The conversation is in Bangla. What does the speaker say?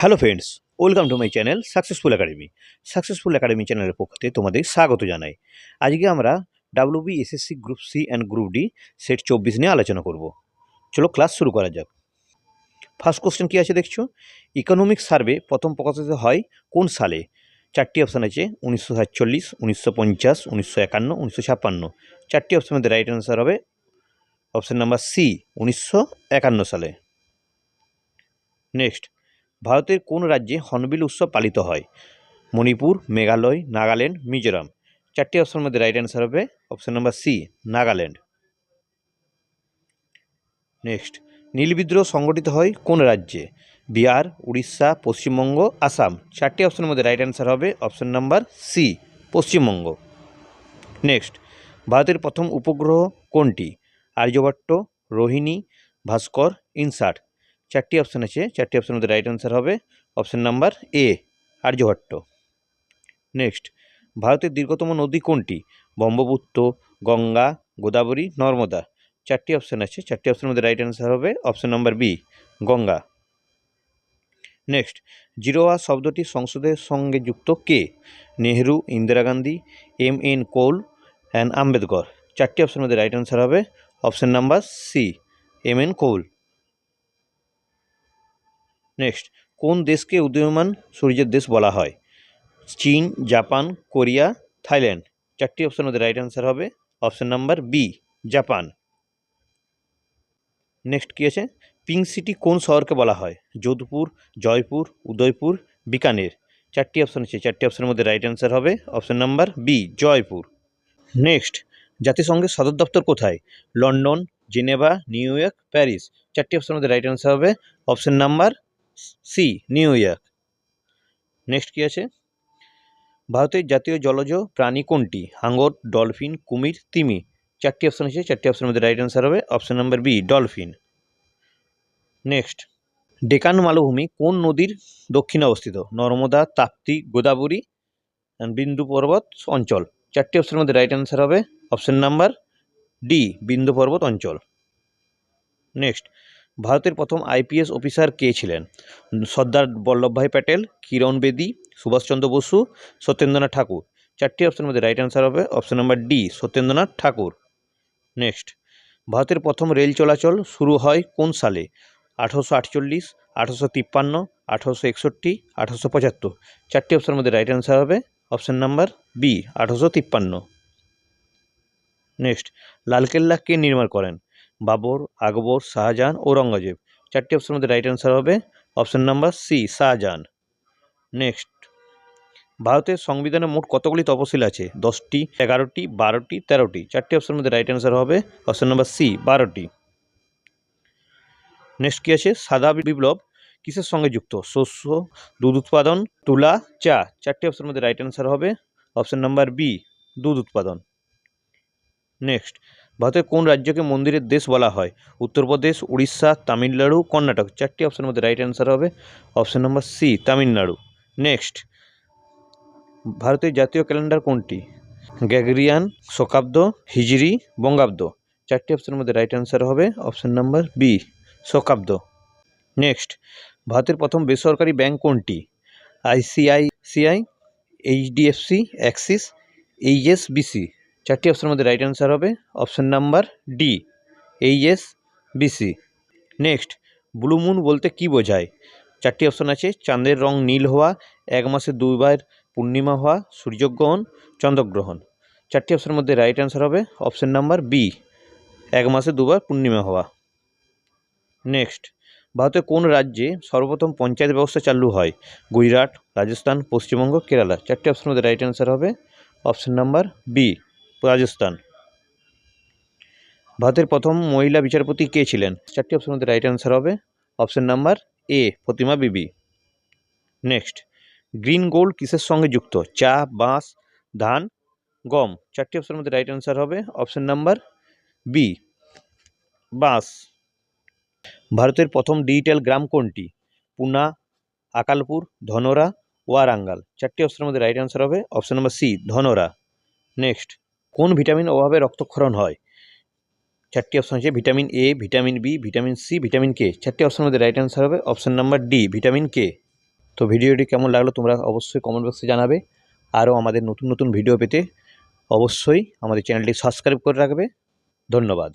Hello friends, welcome to my channel successful academy চ্যানেলের পক্ষ থেকে তোমাদের স্বাগত জানাই। আজকে আমরা WB SSC group C and group D set 24 নিয়ে আলোচনা করব। চলো ক্লাস শুরু করা যাক। ফার্স্ট কোশ্চেন কী আছে দেখছো, ইকোনমিক সার্ভে প্রথম প্রকাশিত হয় কোন সালে? চারটি অপশান আছে, 1947, 1950, 1951, 1956। চারটি অপশানের মধ্যে রাইট অ্যান্সার হবে অপশান নাম্বার সি, 1951 সালে। নেক্সট, ভারতের কোন রাজ্যে হর্নবিল উৎসব পালিত হয়? মণিপুর, মেঘালয়, নাগাল্যান্ড, মিজোরাম। চারটি অপশনের মধ্যে রাইট অ্যান্সার হবে option number C, Nagaland. Next, নীল বিদ্রোহ সংগঠিত হয় কোন রাজ্যে? বিহার, উড়িষ্যা, পশ্চিমবঙ্গ, আসাম। চারটি অপশনের মধ্যে রাইট অ্যান্সার হবে option number C, Paschimbanga. Next, ভারতের প্রথম উপগ্রহ কোনটি? আর্যভট্ট, রোহিণী, ভাস্কর, ইনসাট। চারটি অপশান আছে, চারটি অপশনের মধ্যে রাইট অ্যান্সার হবে option number A, Aryabhata. Next, ভারতের দীর্ঘতম নদী কোনটি? ব্রহ্মপুত্র, গঙ্গা, গোদাবরী, নর্মদা। চারটি অপশান আছে, চারটি অপশানের মধ্যে রাইট অ্যান্সার হবে option number B, Ganga. Next, zero hour শব্দটি সংসদের সঙ্গে যুক্ত কে? নেহেরু, ইন্দিরা গান্ধী, এম.এন. কৌল অ্যান্ড আম্বেদকর। চারটি অপশানের মধ্যে রাইট অ্যান্সার হবে option number C, M N. Kaul. Next, কোন দেশকে উদীয়মান সূর্যের দেশ বলা হয়? চীন, জাপান, কোরিয়া, থাইল্যান্ড। চারটি অপশানের মধ্যে রাইট অ্যান্সার হবে option number B, Japan. Next কী আছে, পিঙ্ক সিটি কোন শহরকে বলা হয়? যোধপুর, জয়পুর, উদয়পুর, বিকানের। চারটি অপশান আছে, চারটি অপশানের মধ্যে রাইট অ্যান্সার হবে option number B, Jaipur. Next, জাতিসংঘের সদর দপ্তর কোথায়? London, Geneva, New York, Paris. চারটি অপশানের মধ্যে রাইট অ্যান্সার হবে option number C, New York. Next কী আছে, ভারতের জাতীয় জলজ প্রাণী কোনটি? হাঙর, ডলফিন, কুমির, তিমি। চারটি অপশান আছে, চারটি অপশানের মধ্যে রাইট অ্যান্সার হবে option number B, dolphin. Next, Deccan মালভূমি কোন নদীর দক্ষিণে অবস্থিত? নর্মদা, তাপ্তি, গোদাবরী, বিন্দু পর্বত অঞ্চল। চারটি অপশানের মধ্যে রাইট অ্যান্সার হবে অপশান নাম্বার ডি, বিন্দু পর্বত অঞ্চল। নেক্সট, ভারতের প্রথম আইপিএস অফিসার কে ছিলেন? সর্দার বল্লভভাই প্যাটেল, কিরণ বেদী, সুভাষচন্দ্র বসু, সত্যেন্দ্রনাথ ঠাকুর। চারটি অপশানের মধ্যে রাইট অ্যান্সার হবে অপশান নাম্বার ডি, সত্যেন্দ্রনাথ ঠাকুর। নেক্সট, ভারতের প্রথম রেল চলাচল শুরু হয় কোন সালে? 1848, 1853, 1861, 1875। চারটি অপশানের মধ্যে রাইট অ্যান্সার হবে অপশান নাম্বার বি, 1853। নেক্সট, লালকেল্লা কে নির্মাণ করেন? বাবর, আকবর, শাহজাহান, ঔরঙ্গজেব। চারটি অপশানের মধ্যে রাইট অ্যান্সার হবে option number C, Shahjahan. Next, ভারতের সংবিধানে মোট কতগুলি তফসিল আছে? 10টি, 11টি, 12টি, 13টি। চারটি অপশানের মধ্যে রাইট অ্যান্সার হবে অপশান নাম্বার সি, 12টি। নেক্সট কী আছে, সাদা বিপ্লব কিসের সঙ্গে যুক্ত? শস্য, দুধ উৎপাদন, তুলা, চা। চারটি অপশানের মধ্যে রাইট অ্যান্সার হবে অপশান নাম্বার বি, দুধ উৎপাদন। নেক্সট, ভারতের কোন রাজ্যকে মন্দিরের দেশ বলা হয়? উত্তরপ্রদেশ, উড়িষ্যা, তামিলনাড়ু, কর্ণাটক। চারটি অপশানের মধ্যে রাইট অ্যান্সার হবে option number C, Tamil Nadu. Next, ভারতের জাতীয় ক্যালেন্ডার কোনটি? গ্রেগরিয়ান, শকাব্দ, হিজরি, বঙ্গাব্দ। চারটি অপশানের মধ্যে রাইট অ্যান্সার হবে অপশান নাম্বার বি, শকাব্দ। নেক্সট, ভারতের প্রথম বেসরকারি ব্যাংক কোনটি? ICICI, HDFC, Axis, HSBC. চারটি অপশানের মধ্যে রাইট অ্যান্সার হবে option number D, HSBC. Next, blue moon বলতে কী বোঝায়? চারটি অপশান আছে, চাঁদের রং নীল হওয়া, এক মাসে দুইবার পূর্ণিমা হওয়া, সূর্যগ্রহণ, চন্দ্রগ্রহণ। চারটি অপশানের মধ্যে রাইট অ্যান্সার হবে অপশান নাম্বার বি, এক মাসে দুবার পূর্ণিমা হওয়া। নেক্সট, ভারতের কোন রাজ্যে সর্বপ্রথম পঞ্চায়েত ব্যবস্থা চালু হয়? গুজরাট, রাজস্থান, পশ্চিমবঙ্গ, কেরালা। চারটি অপশানের মধ্যে রাইট অ্যান্সার হবে অপশান নাম্বার বি, রাজস্থান। ভারতের প্রথম মহিলা বিচারপতি কে ছিলেন? চারটি অপশানের মধ্যে রাইট অ্যান্সার হবে option number A, Pratima Bibi. Next, green gold কিসের সঙ্গে যুক্ত? চা, বাঁশ, ধান, গম। চারটি অপশানের মধ্যে রাইট অ্যান্সার হবে অপশান নাম্বার বি, বাঁশ। ভারতের প্রথম ডিজিটাল গ্রাম কোনটি? পুনা, আকালপুর, ধনোরা, ওয়ারাঙ্গাল। চারটি অপশানের মধ্যে রাইট অ্যান্সার হবে option number C, Dhanora. Next, কোন ভিটামিন অভাবে রক্তক্ষরণ হয়? চারটি অপশান আছে, vitamin A, vitamin B, vitamin C, vitamin K. চারটি অপশানের মধ্যে রাইট অ্যান্সার হবে option number D, vitamin K. তো ভিডিওটি কেমন লাগলো তোমরা অবশ্যই কমেন্ট বক্সে জানাবে। আরও আমাদের নতুন নতুন ভিডিও পেতে অবশ্যই আমাদের চ্যানেলটি সাবস্ক্রাইব করে রাখবে। ধন্যবাদ।